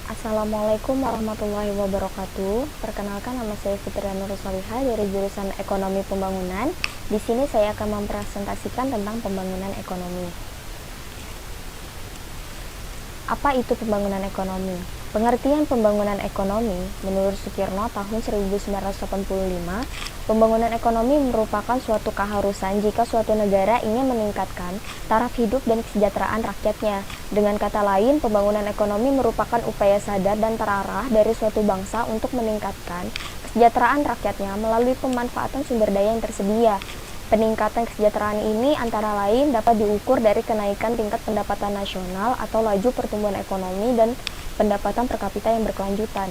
Assalamualaikum warahmatullahi wabarakatuh. Perkenalkan, nama saya Fitriana Rusalihah dari jurusan Ekonomi Pembangunan. Di sini saya akan mempresentasikan tentang pembangunan ekonomi. Apa itu pembangunan ekonomi? Pengertian pembangunan ekonomi menurut Sukirno tahun 1985, pembangunan ekonomi merupakan suatu keharusan jika suatu negara ingin meningkatkan taraf hidup dan kesejahteraan rakyatnya. Dengan kata lain, pembangunan ekonomi merupakan upaya sadar dan terarah dari suatu bangsa untuk meningkatkan kesejahteraan rakyatnya melalui pemanfaatan sumber daya yang tersedia. Peningkatan kesejahteraan ini antara lain dapat diukur dari kenaikan tingkat pendapatan nasional atau laju pertumbuhan ekonomi dan pendapatan per kapita yang berkelanjutan.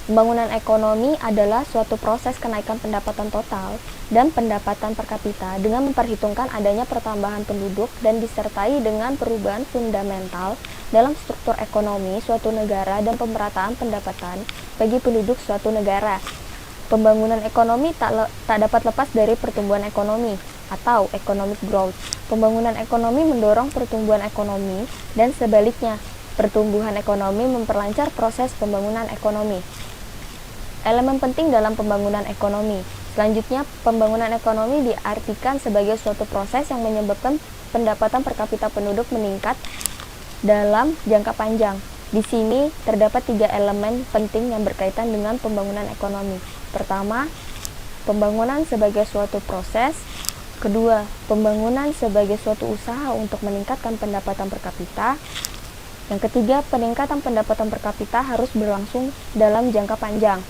Pembangunan ekonomi adalah suatu proses kenaikan pendapatan total dan pendapatan per kapita dengan memperhitungkan adanya pertambahan penduduk dan disertai dengan perubahan fundamental dalam struktur ekonomi suatu negara dan pemerataan pendapatan bagi penduduk suatu negara. Pembangunan ekonomi tak dapat lepas dari pertumbuhan ekonomi atau economic growth. Pembangunan ekonomi mendorong pertumbuhan ekonomi dan sebaliknya, pertumbuhan ekonomi memperlancar proses pembangunan ekonomi. Elemen penting dalam pembangunan ekonomi. Selanjutnya, pembangunan ekonomi diartikan sebagai suatu proses yang menyebabkan pendapatan per kapita penduduk meningkat dalam jangka panjang. Di sini terdapat 3 elemen penting yang berkaitan dengan pembangunan ekonomi. Pertama, pembangunan sebagai suatu proses. Kedua, pembangunan sebagai suatu usaha untuk meningkatkan pendapatan per kapita. Yang ketiga, peningkatan pendapatan per kapita harus berlangsung dalam jangka panjang.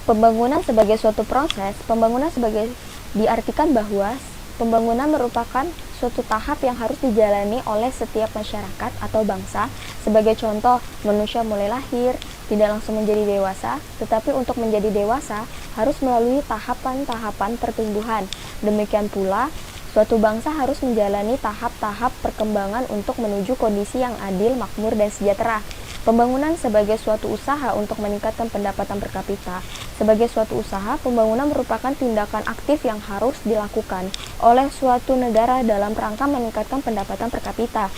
Pembangunan sebagai suatu proses, diartikan bahwa pembangunan merupakan suatu tahap yang harus dijalani oleh setiap masyarakat atau bangsa. Sebagai contoh, manusia mulai lahir, tidak langsung menjadi dewasa, tetapi untuk menjadi dewasa harus melalui tahapan-tahapan pertumbuhan. Demikian pula, suatu bangsa harus menjalani tahap-tahap perkembangan untuk menuju kondisi yang adil, makmur, dan sejahtera. Pembangunan sebagai suatu usaha untuk meningkatkan pendapatan per kapita. Sebagai suatu usaha, pembangunan merupakan tindakan aktif yang harus dilakukan oleh suatu negara dalam rangka meningkatkan pendapatan per kapita.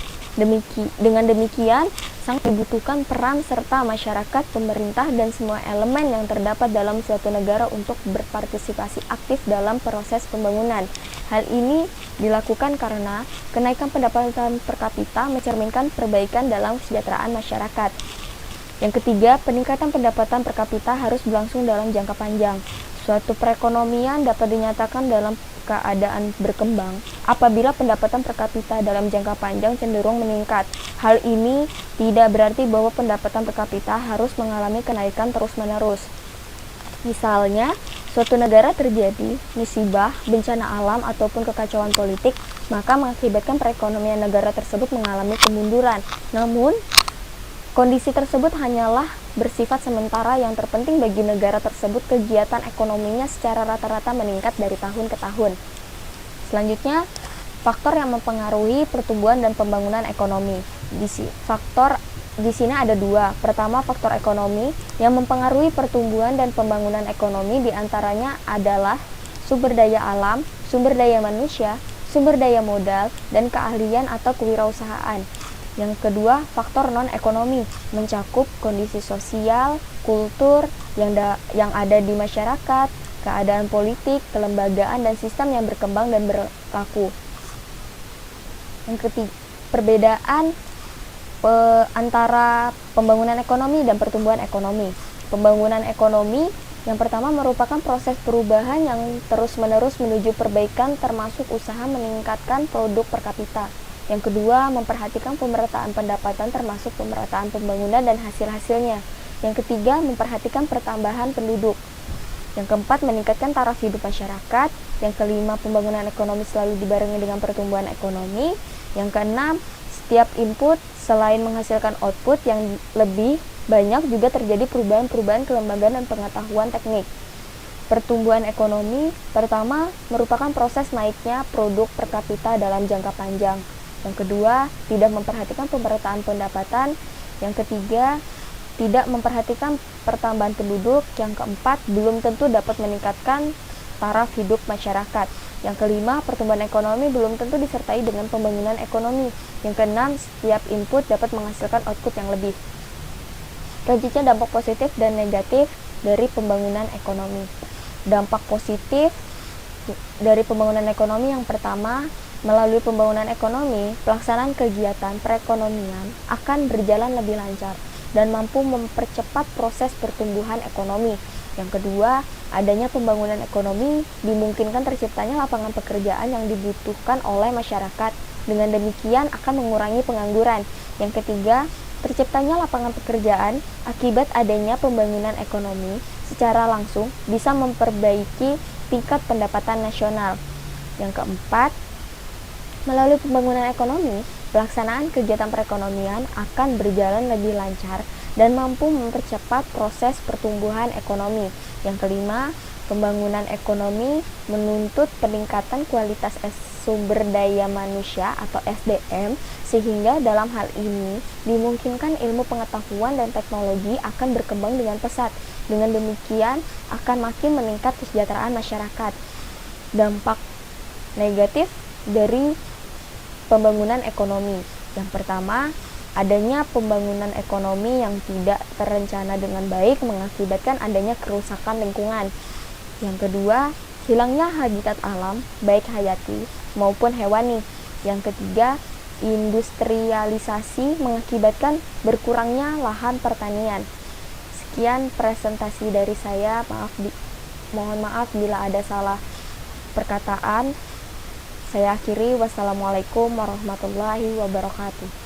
Dengan demikian, sangat dibutuhkan peran serta masyarakat, pemerintah, dan semua elemen yang terdapat dalam suatu negara untuk berpartisipasi aktif dalam proses pembangunan. Hal ini dilakukan karena kenaikan pendapatan per kapita mencerminkan perbaikan dalam kesejahteraan masyarakat. Yang ketiga, peningkatan pendapatan per kapita harus berlangsung dalam jangka panjang. Suatu perekonomian dapat dinyatakan dalam keadaan berkembang apabila pendapatan per kapita dalam jangka panjang cenderung meningkat. Hal ini tidak berarti bahwa pendapatan per kapita harus mengalami kenaikan terus-menerus. Misalnya, suatu negara terjadi musibah, bencana alam, ataupun kekacauan politik, maka mengakibatkan perekonomian negara tersebut mengalami kemunduran. Namun, kondisi tersebut hanyalah bersifat sementara. Yang terpenting bagi negara tersebut, kegiatan ekonominya secara rata-rata meningkat dari tahun ke tahun. Selanjutnya, faktor yang mempengaruhi pertumbuhan dan pembangunan ekonomi. Di sini ada 2. Pertama, faktor ekonomi yang mempengaruhi pertumbuhan dan pembangunan ekonomi diantaranya adalah sumber daya alam, sumber daya manusia, sumber daya modal, dan keahlian atau kewirausahaan. Yang kedua, faktor non-ekonomi mencakup kondisi sosial, kultur yang ada di masyarakat, keadaan politik, kelembagaan, dan sistem yang berkembang dan berlaku. Yang ketiga, perbedaan antara pembangunan ekonomi dan pertumbuhan ekonomi. Pembangunan ekonomi yang pertama merupakan proses perubahan yang terus-menerus menuju perbaikan, termasuk usaha meningkatkan produk per kapita. Yang kedua, memperhatikan pemerataan pendapatan termasuk pemerataan pembangunan dan hasil-hasilnya. Yang ketiga, memperhatikan pertambahan penduduk. Yang keempat, meningkatkan taraf hidup masyarakat. Yang kelima, pembangunan ekonomi selalu dibarengi dengan pertumbuhan ekonomi. Yang keenam, setiap input selain menghasilkan output yang lebih banyak juga terjadi perubahan-perubahan kelembagaan dan pengetahuan teknik. Pertumbuhan ekonomi pertama merupakan proses naiknya produk per kapita dalam jangka panjang. Yang kedua, tidak memperhatikan pemerataan pendapatan. Yang ketiga, tidak memperhatikan pertambahan penduduk. Yang keempat, belum tentu dapat meningkatkan taraf hidup masyarakat. Yang kelima, pertumbuhan ekonomi belum tentu disertai dengan pembangunan ekonomi. Yang keenam, setiap input dapat menghasilkan output yang lebih. Selanjutnya, dampak positif dan negatif dari pembangunan ekonomi. Dampak positif dari pembangunan ekonomi yang pertama, melalui pembangunan ekonomi, pelaksanaan kegiatan perekonomian akan berjalan lebih lancar dan mampu mempercepat proses pertumbuhan ekonomi. Yang kedua, adanya pembangunan ekonomi dimungkinkan terciptanya lapangan pekerjaan yang dibutuhkan oleh masyarakat. Dengan demikian akan mengurangi pengangguran. Yang ketiga, terciptanya lapangan pekerjaan akibat adanya pembangunan ekonomi secara langsung bisa memperbaiki tingkat pendapatan nasional. Yang keempat, melalui pembangunan ekonomi, pelaksanaan kegiatan perekonomian akan berjalan lebih lancar dan mampu mempercepat proses pertumbuhan ekonomi. Yang kelima, pembangunan ekonomi menuntut peningkatan kualitas sumber daya manusia atau SDM, sehingga dalam hal ini dimungkinkan ilmu pengetahuan dan teknologi akan berkembang dengan pesat. Dengan demikian akan makin meningkat kesejahteraan masyarakat. Dampak negatif dari pembangunan ekonomi. Yang pertama, adanya pembangunan ekonomi yang tidak terencana dengan baik mengakibatkan adanya kerusakan lingkungan. Yang kedua, hilangnya habitat alam, baik hayati maupun hewani. Yang ketiga, industrialisasi mengakibatkan berkurangnya lahan pertanian. Sekian presentasi dari saya, mohon maaf bila ada salah perkataan. Saya akhiri, wassalamualaikum warahmatullahi wabarakatuh.